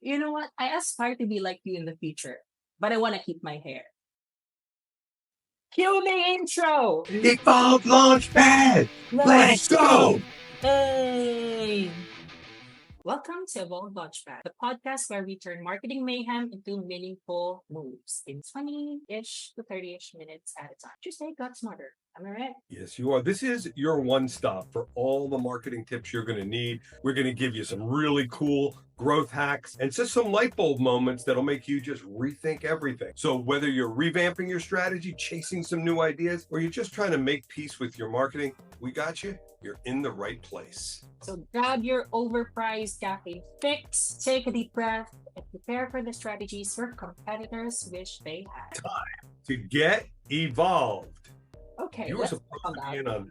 You know what? I aspire to be like you in the future, but I want to keep my hair. Cue the intro! Evolved Launchpad! Let's go! Hey! Welcome to Evolved Launchpad, the podcast where we turn marketing mayhem into meaningful moves in 20-ish to 30-ish minutes at a time. Just say got smarter. Am I right? Yes, you are. This is your one stop for all the marketing tips you're going to need. We're going to give you some really cool growth hacks and just some light bulb moments that'll make you just rethink everything. So whether you're revamping your strategy, chasing some new ideas, or you're just trying to make peace with your marketing, we got you. You're in the right place. So grab your overpriced caffeine fix, take a deep breath, and prepare for the strategies your competitors wish they had. Time to get evolved. Okay, You were let's supposed talk to about be in on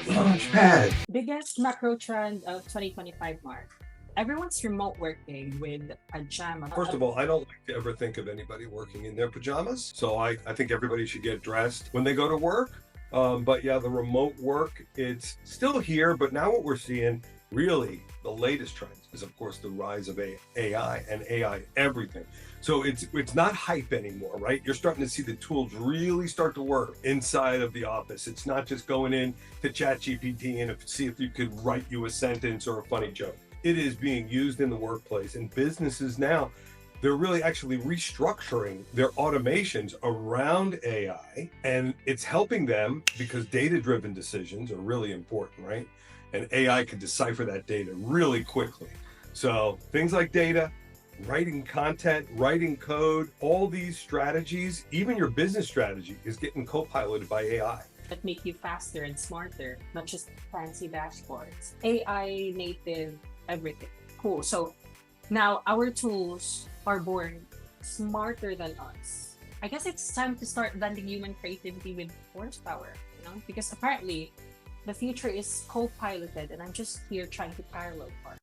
Launchpad. biggest macro trend of 2025, Mark. Everyone's remote working with pajamas. First of all, I don't like to ever think of anybody working in their pajamas. So I think everybody should get dressed when they go to work. But yeah, the remote work, it's still here. But now what we're seeing, really, the latest trends is, of course, the rise of AI and AI everything. So it's not hype anymore, right? You're starting to see the tools really start to work inside of the office. It's not just going in to ChatGPT and see if you could write you a sentence or a funny joke. It is being used in the workplace, and businesses now, they're really actually restructuring their automations around AI, and it's helping them because data-driven decisions are really important, right? And AI can decipher that data really quickly. So things like data, writing content, writing code, all these strategies, even your business strategy is getting co-piloted by AI. That make you faster and smarter, not just fancy dashboards. AI native everything. Cool. So now our tools are born smarter than us. I guess it's time to start blending human creativity with horsepower, because apparently the future is co-piloted and I'm just here trying to parallel park.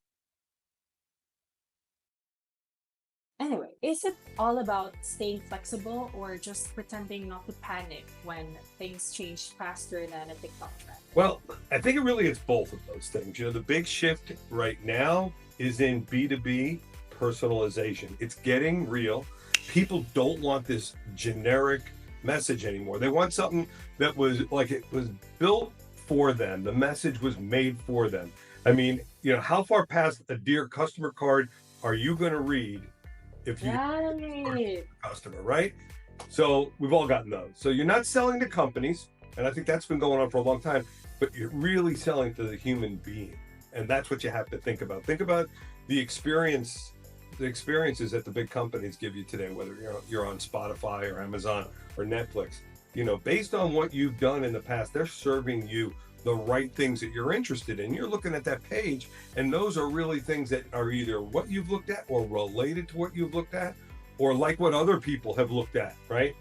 Anyway, is it all about staying flexible or just pretending not to panic when things change faster than a TikTok trend? Well, I think it really is both of those things. The big shift right now is in B2B personalization. It's getting real. People don't want this generic message anymore. They want something that was like it was built for them. The message was made for them. I mean, how far past a dear customer card are you going to read if you Right. customer, right? So we've all gotten those. So you're not selling to companies, and I think that's been going on for a long time, but you're really selling to the human being. And that's what you have to think about. Think about the experiences that the big companies give you today, whether you're on Spotify or Amazon or Netflix. Based on what you've done in the past, they're serving you the right things that you're interested in. You're looking at that page, and those are really things that are either what you've looked at or related to what you've looked at or like what other people have looked at, right?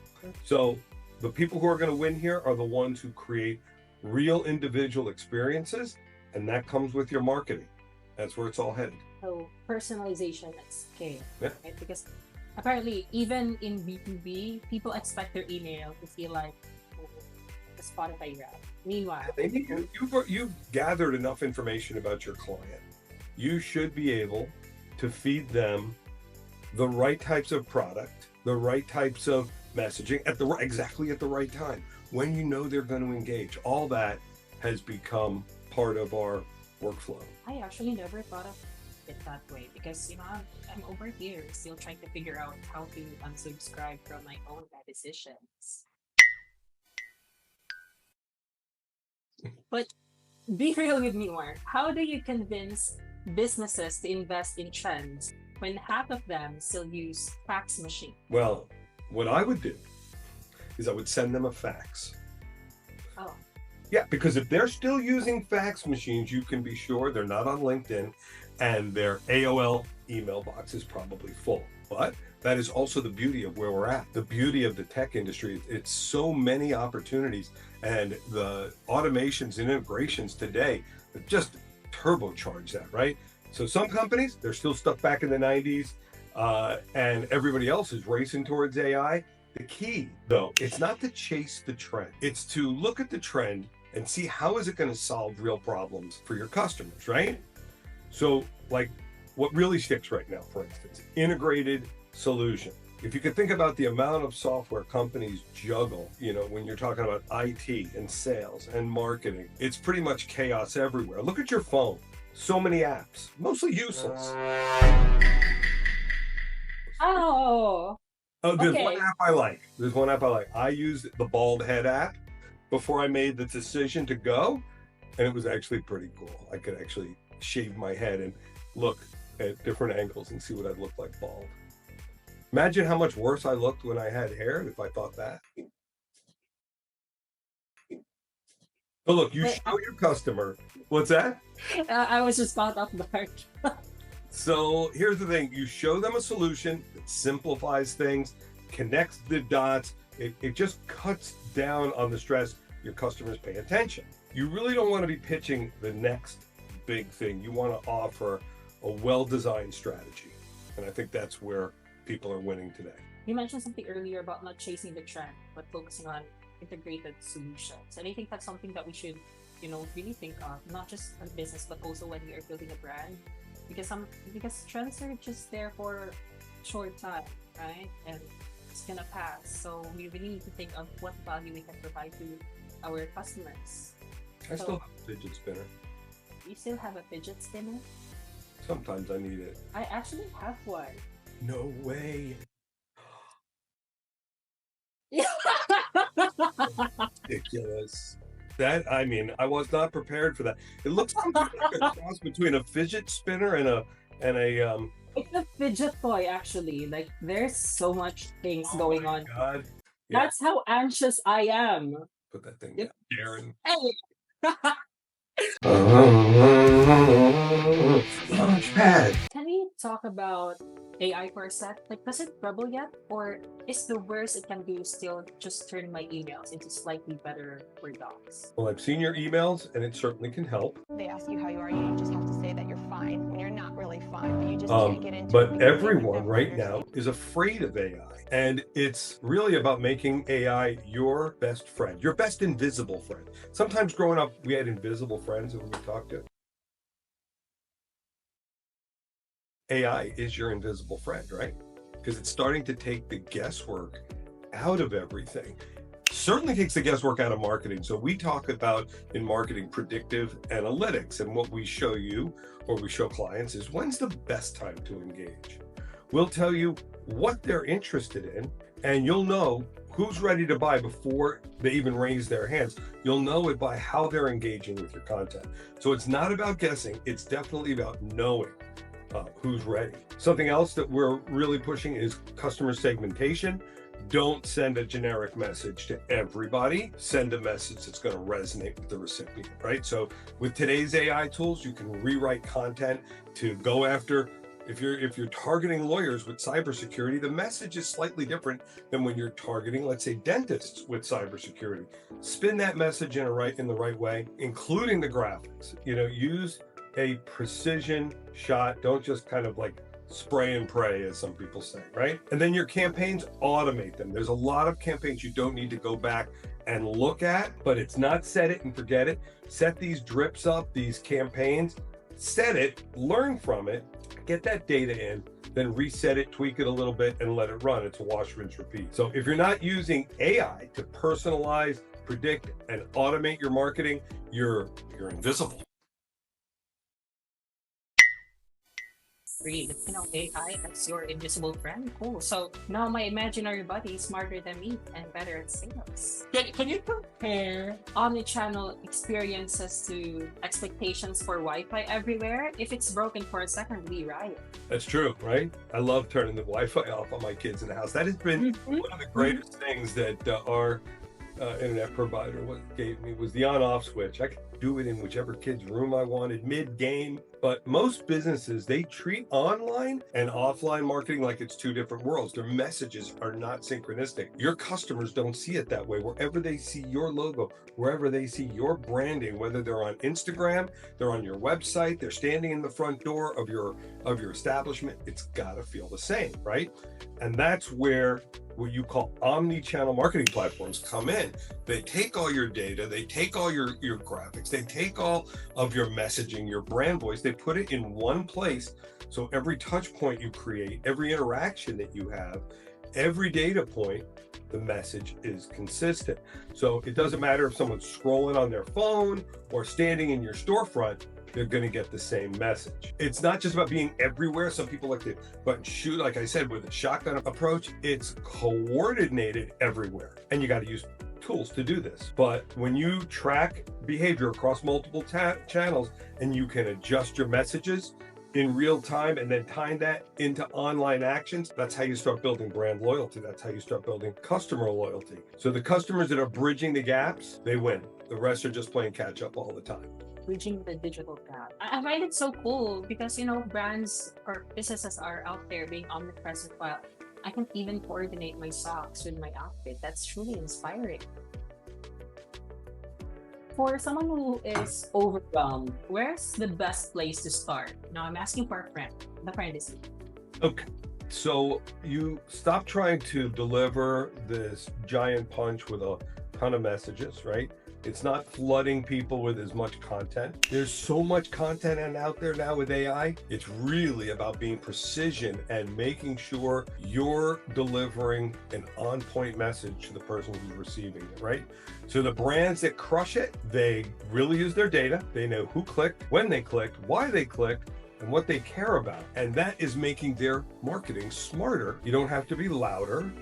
So the people who are going to win here are the ones who create real individual experiences, and that comes with your marketing. That's where it's all headed. So personalization at scale, Yeah. right? Because apparently even in B2B, people expect their email to feel like the Spotify rap. Meanwhile, You've gathered enough information about your client. You should be able to feed them the right types of product, the right types of messaging exactly at the right time when you know they're going to engage. All that has become part of our workflow. I actually never thought of it that way because I'm over here still trying to figure out how to unsubscribe from my own bad decisions. But be real with me, Mark. How do you convince businesses to invest in trends when half of them still use fax machine? Well, what I would do is I would send them a fax. Oh, Yeah, because if they're still using fax machines, you can be sure they're not on LinkedIn and their AOL email box is probably full. But that is also the beauty of where we're at. The beauty of the tech industry, it's so many opportunities, and the automations and integrations today just turbocharge that, right? So some companies, they're still stuck back in the 90s, and everybody else is racing towards AI. The key, though, it's not to chase the trend. It's to look at the trend and see how is it going to solve real problems for your customers, right? So like what really sticks right now, for instance, integrated solution. If you could think about the amount of software companies juggle, when you're talking about IT and sales and marketing, it's pretty much chaos everywhere. Look at your phone. So many apps, mostly useless. Oh, There's one okay. app I like. I used the bald head app before I made the decision to go, and it was actually pretty cool. I could actually shave my head and look at different angles and see what I'd look like bald. Imagine how much worse I looked when I had hair if I thought that. But look, you Wait, show your customer. What's that? I was just caught off guard. So here's the thing. You show them a solution that simplifies things, connects the dots. It just cuts down on the stress. Your customers pay attention. You really don't want to be pitching the next big thing. You want to offer a well-designed strategy. And I think that's where people are winning today. You mentioned something earlier about not chasing the trend, but focusing on integrated solutions. And I think that's something that we should, really think of, not just on business, but also when we are building a brand. Because trends are just there for a short time, right? And it's gonna pass. So we really need to think of what value we can provide to our customers. I still have a fidget spinner. You still have a fidget spinner? Sometimes I need it. I actually have one. No way. Ridiculous. I was not prepared for that. It looks like a cross between a fidget spinner and a It's a fidget toy, actually. Like, there's so much things going on. God. Yeah. That's how anxious I am. Put that thing down, Darren. Hey! Launchpad. Can we talk about AI for a sec? Like, does it trouble yet? Or is the worst it can do still just turn my emails into slightly better Word docs? Well, I've seen your emails and it certainly can help. They ask you how you are, you just have to say that you're fine when you're not really fine, but you just can't get into it. But everyone right now is afraid of AI. And it's really about making AI your best friend, your best invisible friend. Sometimes growing up, we had invisible friends who we talked to. AI is your invisible friend, right? Because it's starting to take the guesswork out of everything. Certainly takes the guesswork out of marketing. So we talk about in marketing predictive analytics, and what we show you or we show clients is when's the best time to engage. We'll tell you what they're interested in, and you'll know who's ready to buy before they even raise their hands. You'll know it by how they're engaging with your content. So it's not about guessing, it's definitely about knowing who's ready. Something else that we're really pushing is customer segmentation. Don't send a generic message to everybody. Send a message that's going to resonate with the recipient, right? So with today's AI tools, you can rewrite content to go after. If you're targeting lawyers with cybersecurity, the message is slightly different than when you're targeting, let's say, dentists with cybersecurity. Spin that message in the right way, including the graphics. Use a precision shot. Don't just kind of like spray and pray, as some people say, right? And then your campaigns, automate them. There's a lot of campaigns you don't need to go back and look at, but it's not set it and forget it. Set these drips up, these campaigns, set it, learn from it, get that data in, then reset it, tweak it a little bit, and let it run. It's a wash, rinse, repeat. So if you're not using AI to personalize, predict, and automate your marketing, you're invisible. Read, AI as your invisible friend. Cool. So now my imaginary buddy is smarter than me and better at sales. Can you compare omnichannel experiences to expectations for Wi-Fi everywhere? If it's broken for a second, we riot. That's true, right? I love turning the Wi-Fi off on my kids in the house. That has been one of the greatest things that our internet provider gave me was the on-off switch. I could do it in whichever kid's room I wanted mid-game. But most businesses, they treat online and offline marketing like it's two different worlds. Their messages are not synchronistic. Your customers don't see it that way. Wherever they see your logo, wherever they see your branding, whether they're on Instagram, they're on your website, they're standing in the front door of your establishment, it's got to feel the same, right? And that's where what you call omni-channel marketing platforms come in. They take all your data, they take all your graphics, they take all of your messaging, your brand voice, they put it in one place. So every touch point you create, every interaction that you have, every data point, the message is consistent. So it doesn't matter if someone's scrolling on their phone or standing in your storefront, they're going to get the same message. It's not just about being everywhere. Some people like to button shoot, like I said, with a shotgun approach. It's coordinated everywhere. And you got to use tools to do this. But when you track behavior across multiple channels and you can adjust your messages in real time and then tying that into online actions, that's how you start building brand loyalty. That's how you start building customer loyalty. So the customers that are bridging the gaps, they win. The rest are just playing catch up all the time. Bridging the digital gap. I find it so cool because, you know, brands or businesses are out there being omnipresent while I can even coordinate my socks with my outfit. That's truly inspiring. For someone who is overwhelmed, where's the best place to start? Now I'm asking for a friend. The friend is me. Okay. So you stop trying to deliver this giant punch with a ton of messages, right? It's not flooding people with as much content. There's so much content out there now with AI. It's really about being precision and making sure you're delivering an on-point message to the person who's receiving it, right? So the brands that crush it, they really use their data. They know who clicked, when they clicked, why they clicked, and what they care about. And that is making their marketing smarter. You don't have to be louder.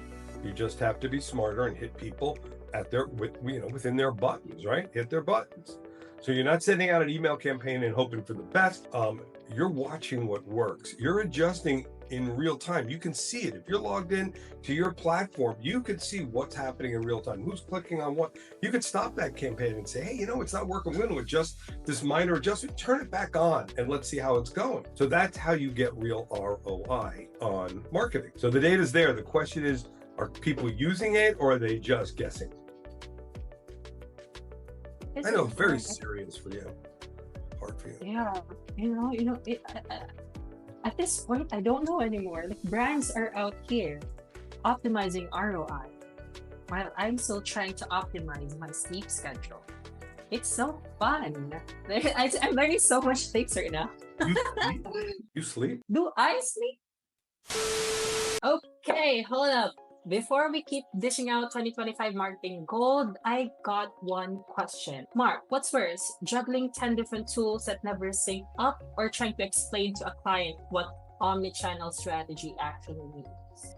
You just have to be smarter and hit people at their, within their buttons, right? Hit their buttons. So you're not sending out an email campaign and hoping for the best. You're watching what works. You're adjusting in real time. You can see it. If you're logged in to your platform, you can see what's happening in real time. Who's clicking on what? You could stop that campaign and say, hey, it's not working. We're going to adjust this minor adjustment. Turn it back on and let's see how it's going. So that's how you get real ROI on marketing. So the data's there. The question is, are people using it or are they just guessing? I know, very serious for you. Hard for you. Yeah, at this point, I don't know anymore. Like, brands are out here optimizing ROI while I'm still trying to optimize my sleep schedule. It's so fun. I'm learning so much things right now. You sleep? Do I sleep? Okay, hold up. Before we keep dishing out 2025 marketing gold, I got one question. Marc, what's worse, juggling 10 different tools that never sync up or trying to explain to a client what omnichannel strategy actually means?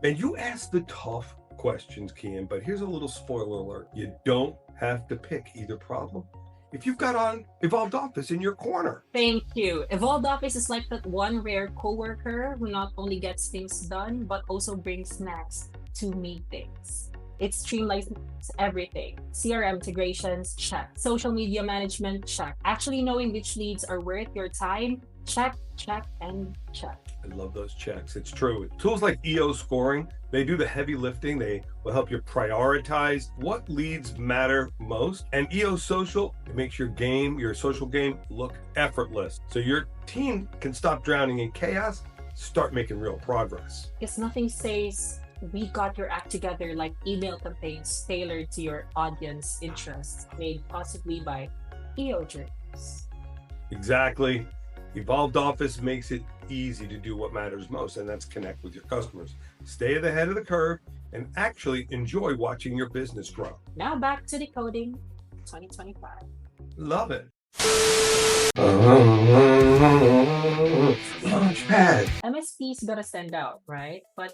And you asked the tough questions, Kian, but here's a little spoiler alert. You don't have to pick either problem. If you've got on Evolved Office in your corner. Thank you. Evolved Office is like that one rare coworker who not only gets things done, but also brings snacks to meetings. It streamlines everything. CRM integrations, check. Social media management, check. Actually knowing which leads are worth your time, check, check, and check. I love those checks. It's true. Tools like EO scoring, they do the heavy lifting. They will help you prioritize what leads matter most. And EO social, it makes your social game look effortless. So your team can stop drowning in chaos, start making real progress. Because nothing says we got your act together like email campaigns tailored to your audience interests, made possibly by EO journeys. Exactly. Evolved Office makes it easy to do what matters most, and that's connect with your customers. Stay at the head of the curve and actually enjoy watching your business grow. Now back to Decoding 2025. Love it. Launchpad. MSPs gotta stand out, right? But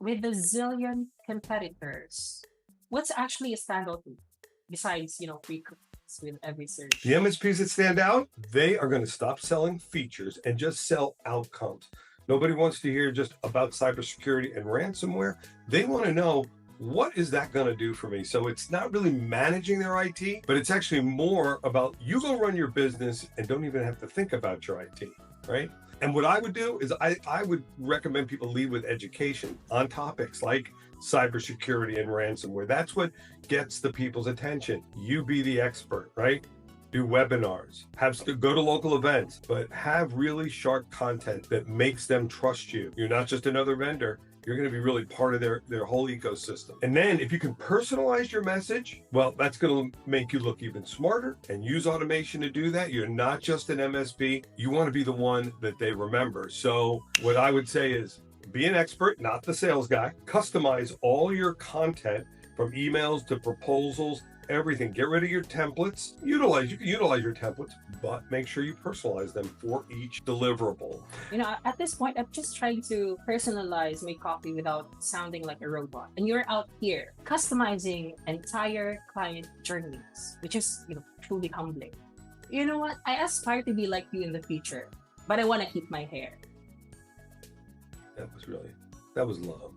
with the zillion competitors, what's actually a standout besides, free cookies with every search? The MSPs that stand out, they are going to stop selling features and just sell outcomes. Nobody wants to hear just about cybersecurity and ransomware. They want to know, what is that going to do for me? So it's not really managing their IT, but it's actually more about you go run your business and don't even have to think about your IT, right? And what I would do is I would recommend people lead with education on topics like cybersecurity and ransomware. That's what gets the people's attention. You be the expert, right? Do webinars, go to local events, but have really sharp content that makes them trust you. You're not just another vendor. You're going to be really part of their whole ecosystem. And then if you can personalize your message, well, that's going to make you look even smarter and use automation to do that. You're not just an MSP. You want to be the one that they remember. So what I would say is be an expert, not the sales guy. Customize all your content from emails to proposals, everything. Get rid of your templates. You can utilize your templates, but make sure you personalize them for each deliverable. At this point, I'm just trying to personalize my copy without sounding like a robot. And you're out here customizing entire client journeys, which is, truly humbling. You know what? I aspire to be like you in the future, but I want to keep my hair. That was love.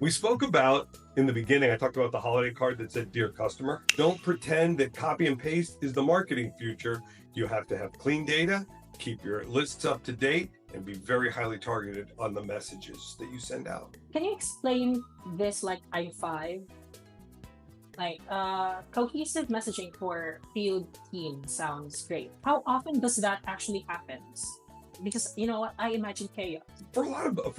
We spoke about, in the beginning, I talked about the holiday card that said, "Dear customer." Don't pretend that copy and paste is the marketing future. You have to have clean data, keep your lists up to date, and be very highly targeted on the messages that you send out. Can you explain this like I5? Like cohesive messaging for field team sounds great. How often does that actually happen? Because you know what, I imagine chaos. For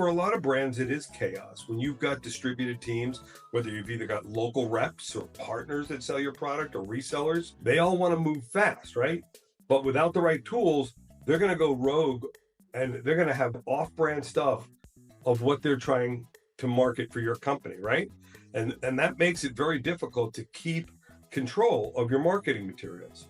a lot of brands, it is chaos. When you've got distributed teams, whether you've either got local reps or partners that sell your product or resellers, they all want to move fast, right? But without the right tools, they're going to go rogue and they're going to have off-brand stuff of what they're trying to market for your company, right? And that makes it very difficult to keep control of your marketing materials.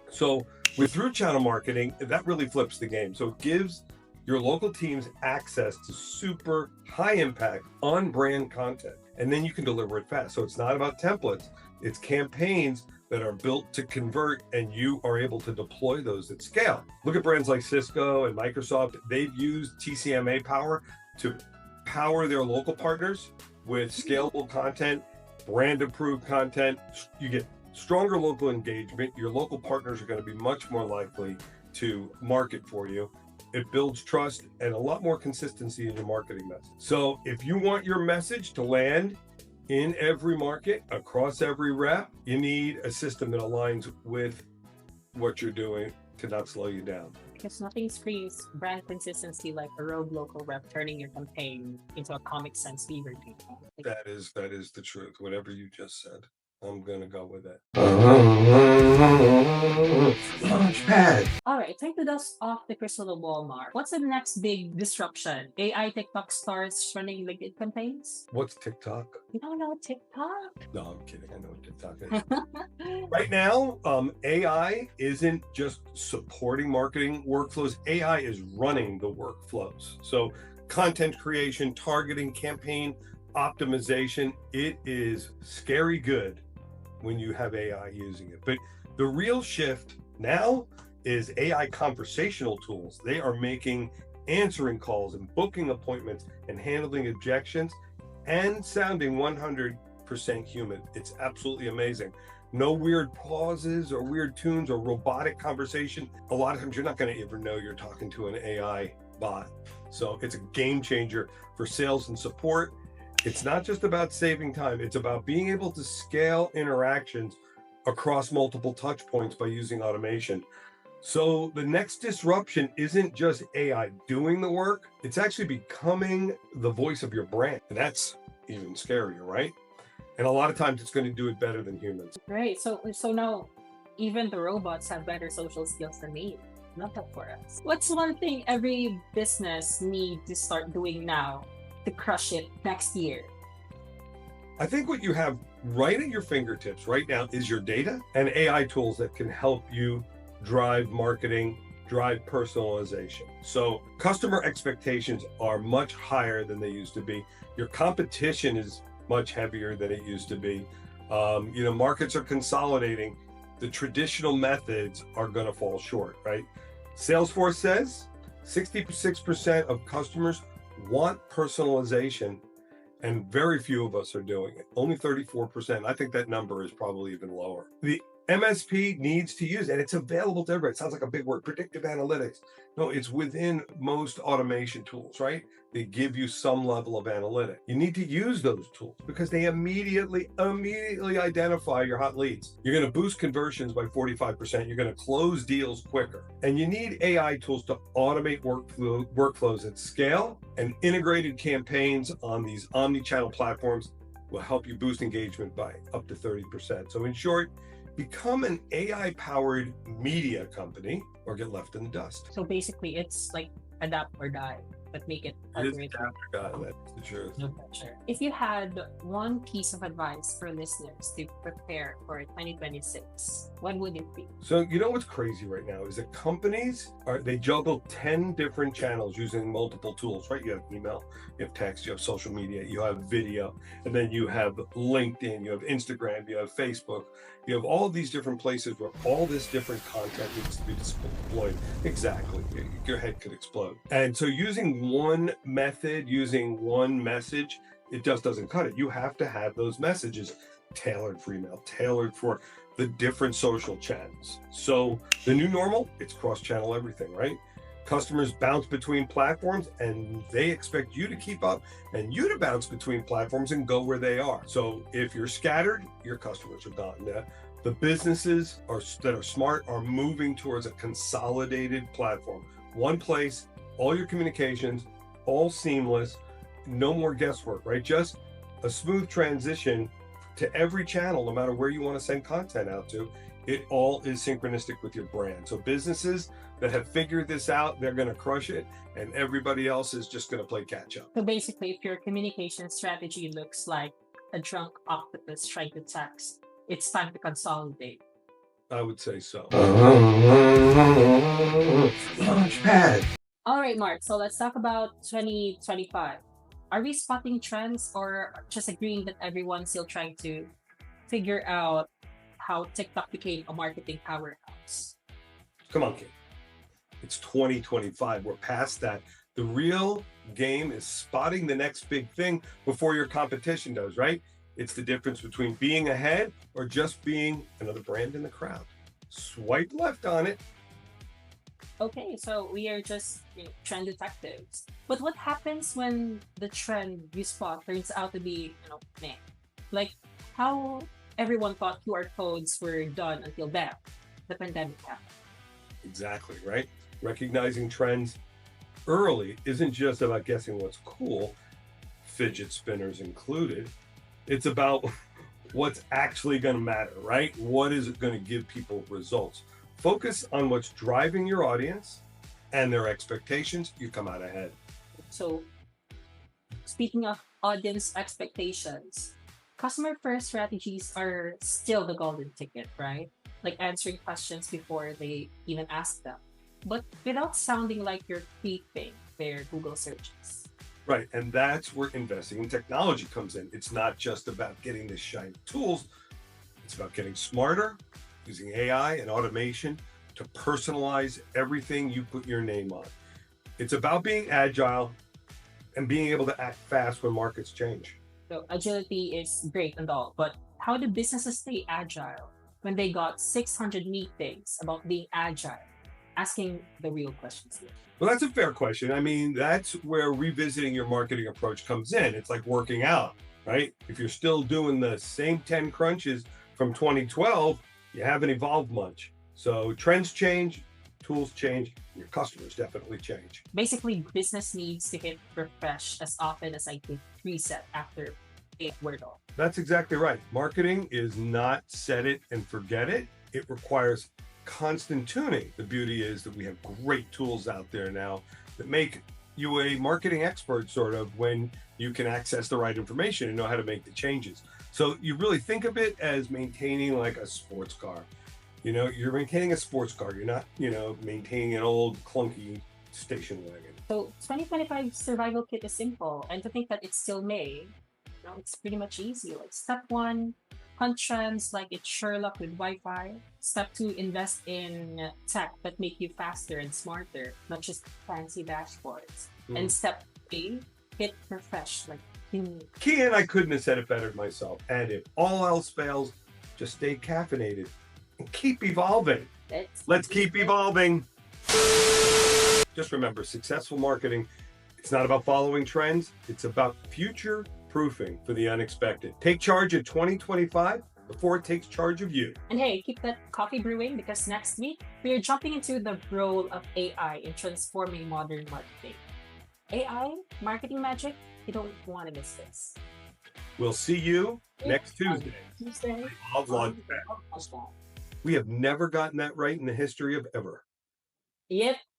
So with through channel marketing, that really flips the game. So it gives your local teams access to super high impact on brand content, and then you can deliver it fast. So it's not about templates, it's campaigns that are built to convert, and you are able to deploy those at scale. Look at brands like Cisco and Microsoft. They've used TCMA power to power their local partners with scalable content, brand approved content. You get stronger local engagement. Your local partners are going to be much more likely to market for you. It builds trust and a lot more consistency in your marketing message. So if you want your message to land in every market, across every rep, you need a system that aligns with what you're doing to not slow you down. Because nothing screams brand consistency like a rogue local rep turning your campaign into a Comic Sans fever dream. That is the truth. Whatever you just said, I'm going to go with it. Launchpad. All right, time to dust off the crystal ball, Marc. What's the next big disruption? AI TikTok stars running LinkedIn campaigns? What's TikTok? You don't know TikTok? No, I'm kidding. I know what TikTok is. Right now, AI isn't just supporting marketing workflows. AI is running the workflows. So content creation, targeting, campaign optimization, it is scary good when you have AI using it. But the real shift now is AI conversational tools. They are making answering calls and booking appointments and handling objections and sounding 100% human. It's absolutely amazing. No weird pauses or weird tunes or robotic conversation. A lot of times you're not going to ever know you're talking to an AI bot. So it's a game changer for sales and support. It's not just about saving time. It's about being able to scale interactions across multiple touch points by using automation. So the next disruption isn't just AI doing the work. It's actually becoming the voice of your brand. And that's even scarier, right? And a lot of times it's going to do it better than humans. Right. So now even the robots have better social skills than me. Not that for us. What's one thing every business needs to start doing now to crush it next year? I think what you have right at your fingertips right now is your data and AI tools that can help you drive marketing, drive personalization. So customer expectations are much higher than they used to be. Your competition is much heavier than it used to be. Markets are consolidating. The traditional methods are going to fall short, right? Salesforce says 66% of customers want personalization, and very few of us are doing it. Only 34%. I think that number is probably even lower. The MSP needs to use, and it's available to everybody. It sounds like a big word, predictive analytics. No, it's within most automation tools, right? They give you some level of analytic. You need to use those tools because they immediately identify your hot leads. You're going to boost conversions by 45%. You're going to close deals quicker. And you need AI tools to automate workflows at scale, and integrated campaigns on these omni-channel platforms will help you boost engagement by up to 30%. So in short, become an AI-powered media company or get left in the dust. So basically, it's like adapt or die, but make it algorithm. That's the truth. No pressure. If you had one piece of advice for listeners to prepare for 2026, what would it be? So you know what's crazy right now is that companies they juggle 10 different channels using multiple tools, right? You have email, you have text, you have social media, you have video, and then you have LinkedIn, you have Instagram, you have Facebook. You have all these different places where all this different content needs to be deployed. Exactly. Your head could explode. And so using one method, using one message, it just doesn't cut it. You have to have those messages tailored for email, tailored for the different social channels. So the new normal, it's cross-channel everything, right? Customers bounce between platforms and they expect you to keep up and you to bounce between platforms and go where they are. So if you're scattered, your customers are gone. The businesses that are smart are moving towards a consolidated platform. One place, all your communications, all seamless, no more guesswork, right? Just a smooth transition to every channel, no matter where you want to send content out to. It all is synchronistic with your brand. So businesses that have figured this out, they're going to crush it, and everybody else is just going to play catch up. So basically, if your communication strategy looks like a drunk octopus trying to text, it's time to consolidate. I would say so. Launchpad. All right, Mark. So let's talk about 2025. Are we spotting trends or just agreeing that everyone's still trying to figure out how TikTok became a marketing powerhouse? Come on, kid. It's 2025. We're past that. The real game is spotting the next big thing before your competition does, right? It's the difference between being ahead or just being another brand in the crowd. Swipe left on it. Okay, so we are just trend detectives. But what happens when the trend you spot turns out to be, meh? Like how everyone thought QR codes were done until then, the pandemic happened. Exactly, right? Recognizing trends early isn't just about guessing what's cool, fidget spinners included. It's about what's actually going to matter, right? What is it going to give people results? Focus on what's driving your audience and their expectations. You come out ahead. So, speaking of audience expectations, customer first strategies are still the golden ticket, right? Like answering questions before they even ask them, but without sounding like you're creeping their Google searches. Right, and that's where investing in technology comes in. It's not just about getting the shiny tools. It's about getting smarter, using AI and automation to personalize everything you put your name on. It's about being agile and being able to act fast when markets change. So agility is great and all, but how do businesses stay agile when they got 600 meetings about being agile? Asking the real questions here. Well, that's a fair question. I mean, that's where revisiting your marketing approach comes in. It's like working out, right? If you're still doing the same 10 crunches from 2012, you haven't evolved much. So trends change, tools change, your customers definitely change. Basically, business needs to hit refresh as often as I hit reset after a Wordle. That's exactly right. Marketing is not set it and forget it. It requires constant tuning. The beauty is that we have great tools out there now that make you a marketing expert sort of when you can access the right information and know how to make the changes. So you really think of it as maintaining like a sports car. You're maintaining a sports car. You're not, maintaining an old clunky station wagon. So 2025 survival kit is simple, and to think that it's still May, it's pretty much easy. Like step 1, hunt trends like it's Sherlock with Wi-Fi. Step 2, invest in tech that make you faster and smarter, not just fancy dashboards. And step 3, hit refresh like you need. Kian, I couldn't have said it better myself. And if all else fails, just stay caffeinated. and keep evolving. Let's keep evolving. Just remember, successful marketing, it's not about following trends. It's about future proofing for the unexpected. Take charge of 2025 before it takes charge of you. And hey, keep that coffee brewing because next week we are jumping into the role of AI in transforming modern marketing. AI, marketing magic, you don't want to miss this. We'll see you next Tuesday. Evolved Launchpad. We have never gotten that right in the history of ever. Yep.